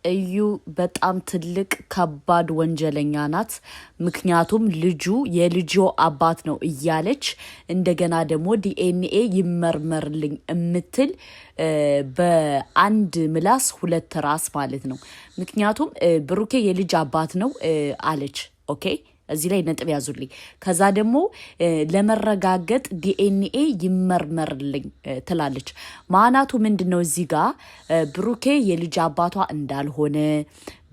እዩ በጣም ትልቅ ከባድ ወንጀለኛ ናት። ምክንያቱም ልጁ የልጆ አባት ነው እያለች እንደገና ደግሞ ዲኤንኤ ይመርመርልኝ እምትል በአንድ ምላስ ሁለት ራስ ማለት ነው። ምክንያቱም ብሩኬ የልጅ አባት ነው አለች። ኦኬ እዚህ ላይ ነጥብ ያዙልኝ። ከዛ ደግሞ ለመረጋገጥ ዲኤንኤ ይመርመርልኝ ትላለች። ማናቱ ምንድነው? እዚህ ጋር ብሩኬ የልጅ አባቷ እንዳልሆነ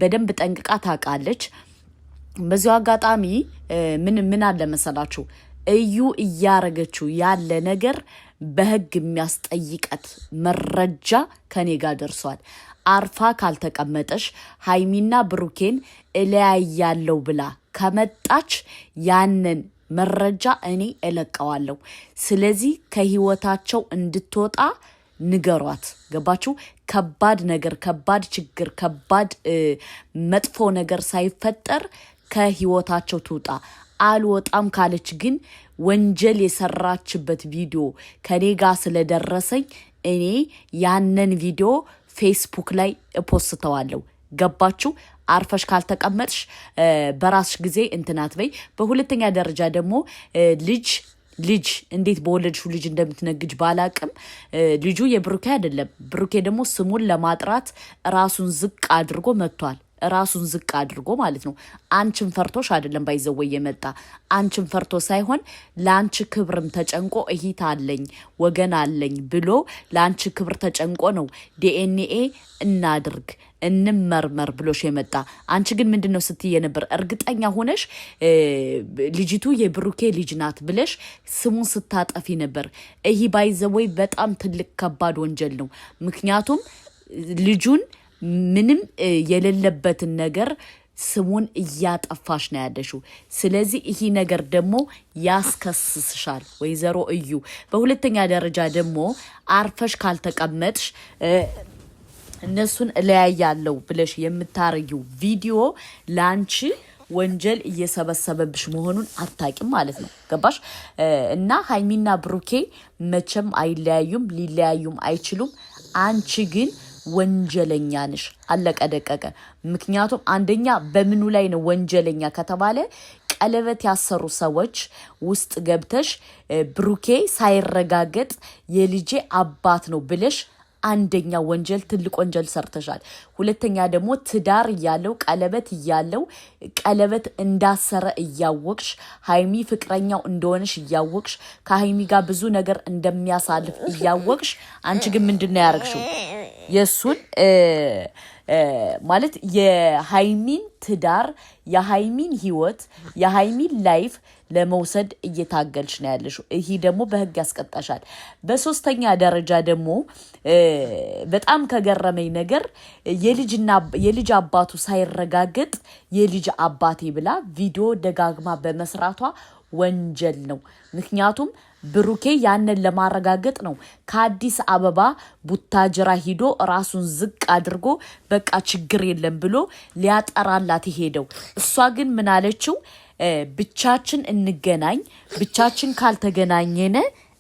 በደንብ ጠንቅቃ ታውቃለች። በዚሁ አጋጣሚ ምን አለ መሰላችሁ እዩ እያረገችው ያለ ነገር በህግ የሚያስጠይቀት መረጃ ከኔ ጋር ደርሷል። አርፋ ካልተቀመጠሽ ሃይሚና ብሩኬን እለያያለው ብላ ከመጣች ያንን መረጃ እኔ እለቀዋለሁ። ስለዚህ ከህይወታቸው እንድትወጣ ንገሯት። ገባችሁ? ከባድ ነገር፣ ከባድ ችግር፣ ከባድ መጥፎ ነገር ሳይፈጠር ከህይወታቸው ትውጣ። አልወጣም ካለች ግን ወንጀል የሰራችበት ቪዲዮ ከኔ ጋር ስለደረሰኝ እኔ ያንን ቪዲዮ ፌስቡክ ላይ እፖስተዋለሁ። ገባችሁ? አርፈሽ ካልተቀመጥሽ በራስሽ ጊዜ እንትናት በይ። በሁለተኛ ደረጃ ደግሞ ልጅ እንዴት በወለድሽው ልጅ እንደምትነግጅ ባላቅም ልጁ የብሩኬ አይደለም። ብሩኬ ደግሞ ስሙን ለማጥራት ራሱን ዝቅ አድርጎ መጥቷል። ራሱን ዝቅ አድርጎ ማለት ነው። አንቺን ፈርቶሽ አይደለም ባይዘወይ የመጣ አንቺን ፈርቶ ሳይሆን ለአንቺ ክብርም ተጨንቆ እሂት አለኝ ወገን አለኝ ብሎ ለአንቺ ክብር ተጨንቆ ነው ዲኤንኤ እናድርግ እንመርመር ብሎሽ የመጣ። አንቺ ግን ምንድነው ስትይ ነበር? እርግጠኛ ሆነሽ ልጅቱ የብሩኬ ልጅ ናት ብለሽ ስሙን ስታጠፊ ነበር። ይሄ ባይዘወይ በጣም ትልቅ ከባድ ወንጀል ነው። ምክንያቱም ልጁን ምንም የሌለበትን ነገር ስሙን እያጠፋሽ ነው ያለሽው። ስለዚህ ይሄ ነገር ደግሞ ያስከስስሻል ወይዘሮ እዩ። በሁለተኛ ደረጃ ደግሞ አርፈሽ ካልተቀመጥሽ እነሱን እለያያለው ብለሽ የምታረጊው ቪዲዮ ላንቺ ወንጀል እየሰበሰበብሽ መሆኑን አታቂም ማለት ነው። ገባሽ? እና ሃይሚና ብሩኬ መቼም አይለያዩም፣ ሊለያዩም አይችሉም። አንቺ ግን ወንጀለኛ ነሽ። አለቀ ደቀቀ። ምክንያቱም አንደኛ በምኑ ላይ ነው ወንጀለኛ ከተባለ ቀለበት ያሰሩ ሰዎች ውስጥ ገብተሽ ብሩኬ ሳይረጋገጥ የልጄ አባት ነው ብለሽ አንደኛ ወንጀል፣ ትልቅ ወንጀል ሰርተሻል። ሁለተኛ ደግሞ ትዳር እያለው ቀለበት እያለው ቀለበት እንዳሰረ እያወቅሽ ሃይሚ ፍቅረኛው እንደሆነሽ እያወቅሽ ከሃይሚ ጋር ብዙ ነገር እንደሚያሳልፍ እያወቅሽ አንቺ ግን ምንድነው ያረግሽው? የሱን ማለት የሃይሚን ትዳር፣ የሃይሚን ህይወት፣ የሃይሚን ላይፍ ለመውሰድ እየታገልሽ ነው ያለሽው። ይሄ ደግሞ በህግ ያስቀጣሻል። በሶስተኛ ደረጃ ደግሞ በጣም ከገረመኝ ነገር የልጅ አባቱ ሳይረጋገጥ የልጅ አባቴ ብላ ቪዲዮ ደጋግማ በመስራቷ ወንጀል ነው። ምክንያቱም ብሩኬ ያንን ለማረጋገጥ ነው ከአዲስ አበባ ቡታጅራ ሂዶ ራሱን ዝቅ አድርጎ በቃ ችግር የለም ብሎ ሊያጠራላት ሄደው። እሷ ግን ምን አለችው? ብቻችን እንገናኝ፣ ብቻችን ካልተገናኘነ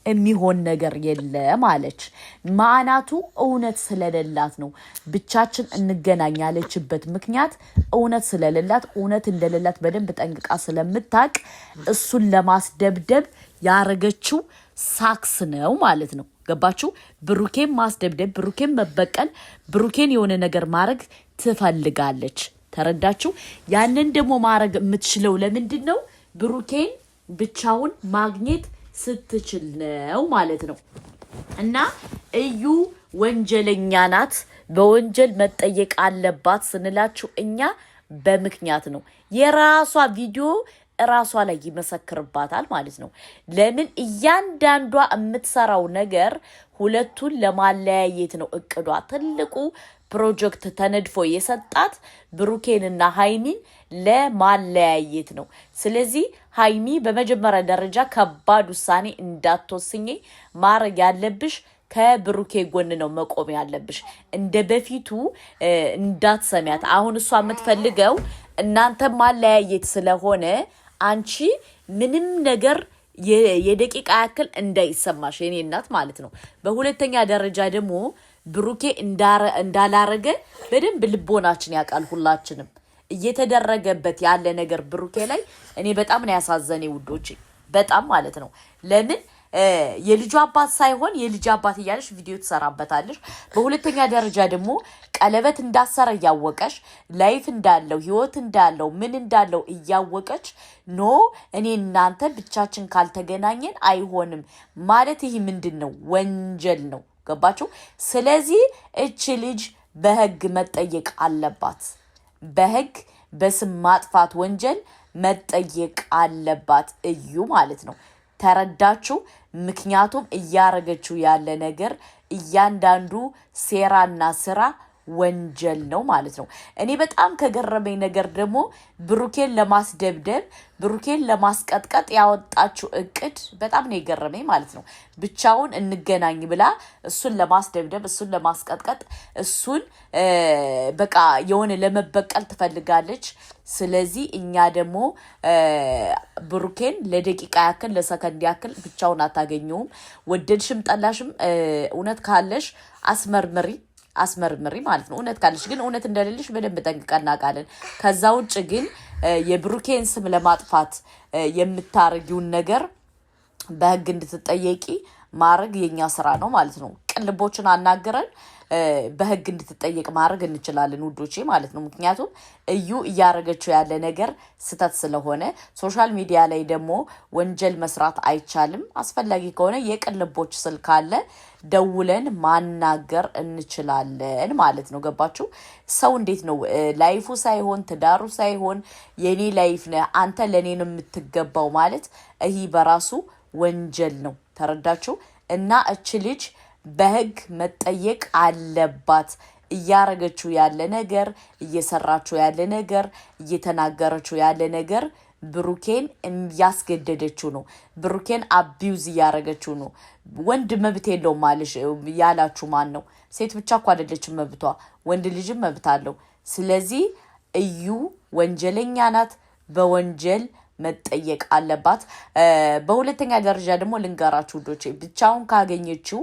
የሚሆን ነገር የለም አለች። ማናቱ እውነት ስለሌላት ነው ብቻችን እንገናኝ ያለችበት ምክንያት እውነት ስለሌላት፣ እውነት እንደሌላት በደንብ ጠንቅቃ ስለምታቅ እሱን ለማስደብደብ ያረገችው ሳክስ ነው ማለት ነው። ገባችሁ? ብሩኬን ማስደብደብ፣ ብሩኬን መበቀል፣ ብሩኬን የሆነ ነገር ማድረግ ትፈልጋለች። ተረዳችሁ? ያንን ደግሞ ማድረግ የምትችለው ለምንድን ነው? ብሩኬን ብቻውን ማግኘት ስትችል ነው ማለት ነው። እና እዩ ወንጀለኛ ናት፣ በወንጀል መጠየቅ አለባት ስንላችሁ እኛ በምክንያት ነው። የራሷ ቪዲዮ ራሷ ላይ ይመሰክርባታል ማለት ነው። ለምን? እያንዳንዷ የምትሰራው ነገር ሁለቱን ለማለያየት ነው እቅዷ። ትልቁ ፕሮጀክት ተነድፎ የሰጣት ብሩኬንና ሃይሚን ለማለያየት ነው። ስለዚህ ሃይሚ በመጀመሪያ ደረጃ ከባድ ውሳኔ እንዳትወስኚ ማድረግ ያለብሽ ከብሩኬ ጎን ነው መቆም ያለብሽ። እንደ በፊቱ እንዳትሰሚያት። አሁን እሷ የምትፈልገው እናንተ ማለያየት ስለሆነ አንቺ ምንም ነገር የደቂቃ ያክል እንዳይሰማሽ የኔ እናት ማለት ነው። በሁለተኛ ደረጃ ደግሞ ብሩኬ እንዳላረገ በደንብ ልቦናችን ያውቃል ሁላችንም እየተደረገበት ያለ ነገር ብሩኬ ላይ እኔ በጣም ነው ያሳዘነኝ ውዶቼ በጣም ማለት ነው ለምን የልጁ አባት ሳይሆን የልጅ አባት እያለሽ ቪዲዮ ተሰራበታለሽ በሁለተኛ ደረጃ ደግሞ ቀለበት እንዳሰረ ያወቀሽ ላይፍ እንዳለው ህይወት እንዳለው ምን እንዳለው ያወቀች ኖ እኔ እናንተ ብቻችን ካልተገናኘን አይሆንም ማለት ይሄ ምንድነው ወንጀል ነው ገባችሁ ስለዚህ እቺ ልጅ በህግ መጠየቅ አለባት በህግ በስም ማጥፋት ወንጀል መጠየቅ አለባት እዩ ማለት ነው ተረዳችሁ ምክንያቱም እያረገችው ያለ ነገር እያንዳንዱ ሴራና ስራ ወንጀል ነው ማለት ነው እኔ በጣም ከገረመኝ ነገር ደግሞ ብሩኬን ለማስደብደብ ብሩኬን ለማስቀጥቀጥ ያወጣችው እቅድ በጣም ነው የገረመኝ ማለት ነው ብቻውን እንገናኝ ብላ እሱን ለማስደብደብ እሱን ለማስቀጥቀጥ እሱን በቃ የሆነ ለመበቀል ትፈልጋለች ስለዚህ እኛ ደግሞ ብሩኬን ለደቂቃ ያክል ለሰከንድ ያክል ብቻውን አታገኙም ወደድሽም ጠላሽም እውነት ካለሽ አስመርምሪ ማለት ነው እውነት ካለሽ ግን እውነት እንደሌለሽ በደንብ ጠንቅቀን እናውቃለን ከዛ ውጭ ግን የብሩኬን ስም ለማጥፋት የምታረጊውን ነገር በህግ እንድትጠየቂ ማረግ የኛ ስራ ነው ማለት ነው ቅልቦችን አናገረን በህግ እንድትጠየቅ ማድረግ እንችላለን ውዶቼ ማለት ነው ምክንያቱም እዩ እያረገችው ያለ ነገር ስተት ስለሆነ ሶሻል ሚዲያ ላይ ደግሞ ወንጀል መስራት አይቻልም አስፈላጊ ከሆነ የቅልቦች ስልክ አለ ደውለን ማናገር እንችላለን ማለት ነው ገባችሁ ሰው እንዴት ነው ላይፉ ሳይሆን ትዳሩ ሳይሆን የኔ ላይፍ ነው አንተ ለኔ ነው የምትገባው ማለት ይሄ በራሱ ወንጀል ነው ተረዳችሁ እና እቺ ልጅ በህግ መጠየቅ አለባት እያረገችው ያለ ነገር እየሰራችው ያለ ነገር እየተናገረችው ያለ ነገር ብሩኬን ያስገደደችው ነው ብሩኬን አቢዩዝ ያረገችው ነው ወንድ መብት የለው ማለሽ ያላችሁ ማን ነው ሴት ብቻ እኮ አይደለችም መብቷ ወንድ ልጅም መብት አለው ስለዚህ እዩ ወንጀለኛ ናት በወንጀል መጠየቅ አለባት በሁለተኛ ደረጃ ደግሞ ልንገራችሁ ውዶቼ ብቻውን ካገኘችው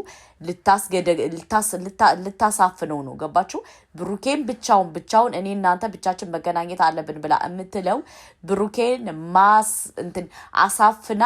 ልታሳፍነው ነው ገባችሁ ብሩኬን ብቻውን እኔ እናንተ ብቻችን መገናኘት አለብን ብላ እምትለው ብሩኬን አሳፍና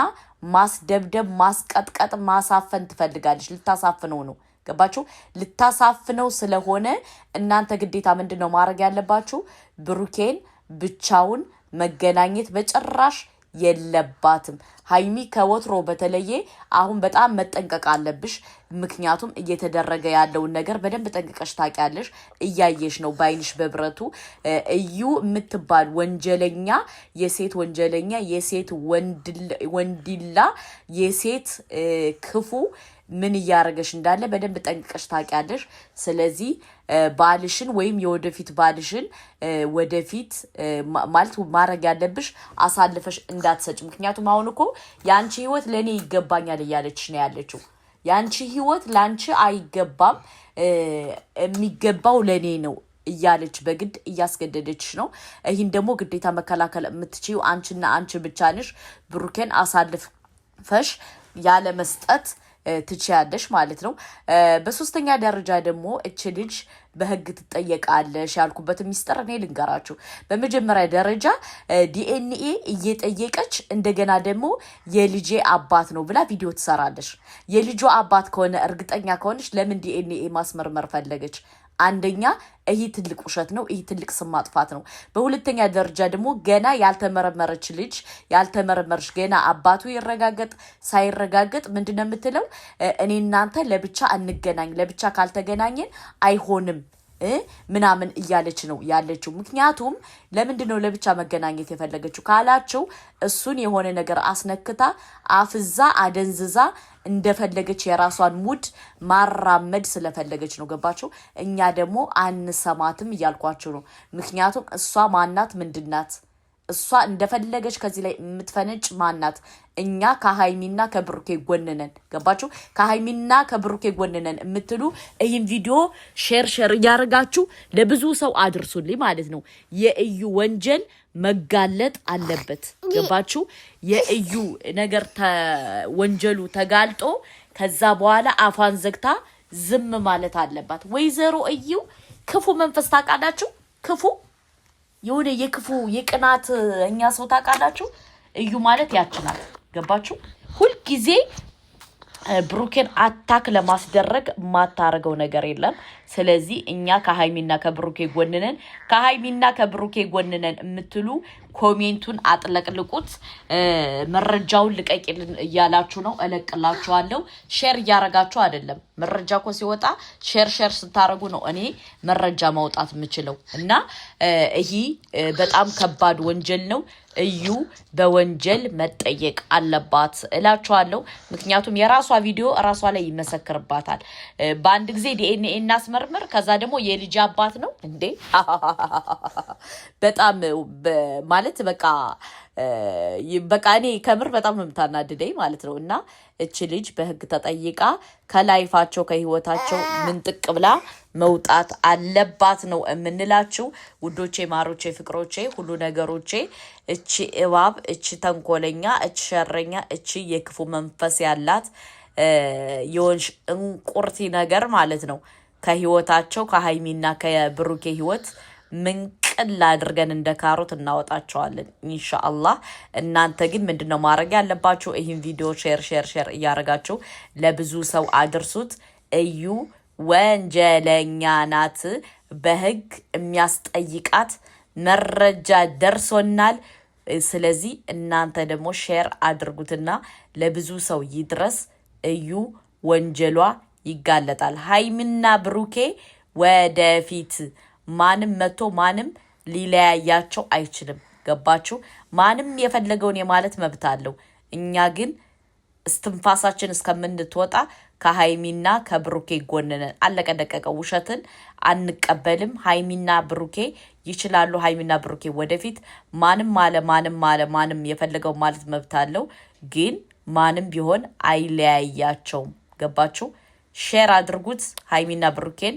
ማስደብደብ ማስቀጥቀጥ ማሳፈን ትፈልጋለች ልታሳፍነው ነው ገባችሁ ልታሳፍነው ስለሆነ እናንተ ግዴታ ምንድነው ማድረግ ያለባችሁ ብሩኬን ብቻውን መገናኘት በጭራሽ የለባትም ሃይሚ ከወትሮ በተለየ አሁን በጣም መጠንቀቅ አለብሽ ምክንያቱም እየተደረገ ያለው ነገር በደንብ ጠንቅቀሽ ታውቂያለሽ እያየሽ ነው ባይንሽ በብረቱ እዩ የምትባል ወንጀለኛ የሴት ወንጀለኛ የሴት ወንዲላ የሴት ክፉ ምን ያረገሽ እንዳለ በደንብ ጠንቅቀሽ ታውቂያለሽ ስለዚህ ባልሽን ወይም የወደፊት ባልሽን ወደፊት ማለት ማረግ ያለብሽ አሳልፈሽ እንዳትሰጭ ምክንያቱም አሁን እኮ ያንቺ ህይወት ለኔ ይገባኛል እያለችሽ ነው ያለችው ያንቺ ህይወት ላንቺ አይገባም የሚገባው ለኔ ነው እያለች በግድ እያስገደደችሽ ነው ይሄን ደግሞ ግዴታ መከላከል የምትችይው አንቺና አንቺ ብቻ ነሽ ብሩኬን አሳልፈሽ ያለ መስጠት ትችያለሽ ማለት ነው በሶስተኛ ደረጃ ደግሞ እቺ ልጅ በህግ ትጠየቃለሽ ያልኩበት ሚስጥር እኔ ልንገራችሁ በመጀመሪያ ደረጃ ዲኤንኤ እየጠየቀች እንደገና ደግሞ የልጄ አባት ነው ብላ ቪዲዮ ትሰራለሽ የልጇ አባት ከሆነ እርግጠኛ ከሆነሽ ለምን ዲኤንኤ ማስመርመር ፈለገች አንደኛ ይሄ ትልቅ ውሸት ነው ይሄ ትልቅ ስም ማጥፋት ነው በሁለተኛ ደረጃ ደግሞ ገና ያልተመረመረች ልጅ ያልተመረመረች ገና አባቱ ይረጋገጥ ሳይረጋገጥ ምንድነው የምትለው እኔ እናንተ ለብቻ እንገናኝ ለብቻ ካልተገናኘን አይሆንም ምናምን እያለች ነው ያለችው ምክንያቱም ለምንድነው ለብቻ መገናኘት የፈለገችው ካላችሁ እሱን የሆነ ነገር አስነክታ አፍዛ አደንዝዛ እንደፈለገች የራሷን ሙድ ማራመድ ስለፈለገች ነው ገባችሁ እኛ ደግሞ አንሰማትም እያልኳችሁ ነው ምክንያቱም እሷ ማናት ምንድናት እሷ እንደፈለገች ከዚህ ላይ የምትፈነጭ ማናት እኛ ከሃይሚና ከብሩኬ ጎንነን ገባችሁ ከሃይሚና ከብሩኬ ጎንነን የምትሉ ይህን ቪዲዮ ሼር ያርጋችሁ ለብዙ ሰው አድርሱልኝ ማለት ነው የእዩ ወንጀል መጋለጥ አለበት ገባችሁ የእዩ ነገር ወንጀሉ ተጋልጦ ከዛ በኋላ አፋን ዘግታ ዝም ማለት አለባት። ወይዘሮ እዩ ክፉ መንፈስ ታውቃላችሁ? ክፉ የሆነ የክፉ የቅናት እኛ ሰው ታውቃላችሁ? እዩ ማለት ያችናት። ገባችሁ? ሁል ጊዜ ብሩኬን አታክ ለማስደረግ ማታረገው ነገር የለም። ስለዚህ እኛ ከሃይሚና ከብሩኬ ጎንነን ከሃይሚና ከብሩኬ ጎንነን የምትሉ ኮሜንቱን አጥለቅልቁት። መረጃውን ልቀቂልን እያላችሁ ነው። እለቅላችኋለሁ። ሼር እያረጋችሁ አይደለም። መረጃ እኮ ሲወጣ ሼር ስታረጉ ነው እኔ መረጃ ማውጣት የምችለው። እና ይሄ በጣም ከባድ ወንጀል ነው። እዩ በወንጀል መጠየቅ አለባት እላችኋለሁ። ምክንያቱም የራሷ ቪዲዮ ራሷ ላይ ይመሰክርባታል። በአንድ ጊዜ ዲኤንኤ እናስመርምር፣ ከዛ ደግሞ የልጅ አባት ነው እንዴ? በጣም ማለት በቃ እኔ ከምር በጣም ነው የምታናድደኝ ማለት ነው። እና እች ልጅ በህግ ተጠይቃ ከላይፋቸው ከህይወታቸው ምንጥቅ ብላ መውጣት አለባት ነው የምንላችሁ ውዶቼ፣ ማሮቼ፣ ፍቅሮቼ፣ ሁሉ ነገሮቼ። እቺ እባብ፣ እቺ ተንኮለኛ፣ እቺ ሸረኛ፣ እቺ የክፉ መንፈስ ያላት የወንሽ እንቁርቲ ነገር ማለት ነው ከህይወታቸው ከሃይሚና ከብሩኬ ህይወት ምንቅል አድርገን እንደ ካሮት እናወጣቸዋለን ኢንሻአላህ። እናንተ ግን ምንድነው ማድረግ ያለባችሁ? ይህን ቪዲዮ ሼር እያረጋችሁ ለብዙ ሰው አድርሱት። እዩ ወንጀለኛ ናት፣ በህግ የሚያስጠይቃት መረጃ ደርሶናል። ስለዚህ እናንተ ደግሞ ሼር አድርጉትና ለብዙ ሰው ይድረስ። እዩ ወንጀሏ ይጋለጣል። ሃይሚና ብሩኬ ወደፊት ማንም መቶ ማንም ሊለያያቸው አይችልም። ገባችሁ? ማንም የፈለገውን የማለት መብት አለው። እኛ ግን እስትንፋሳችን እስከምንትወጣ ከሃይሚና ከብሩኬ ጎንነን። አለቀ ደቀቀ። ውሸትን አንቀበልም። ሃይሚና ብሩኬ ይችላሉ። ሃይሚና ብሩኬ ወደፊት ማንም የፈለገው ማለት መብት አለው። ግን ማንም ቢሆን አይለያያቸውም። ገባችሁ? ሼር አድርጉት ሃይሚና ብሩኬን።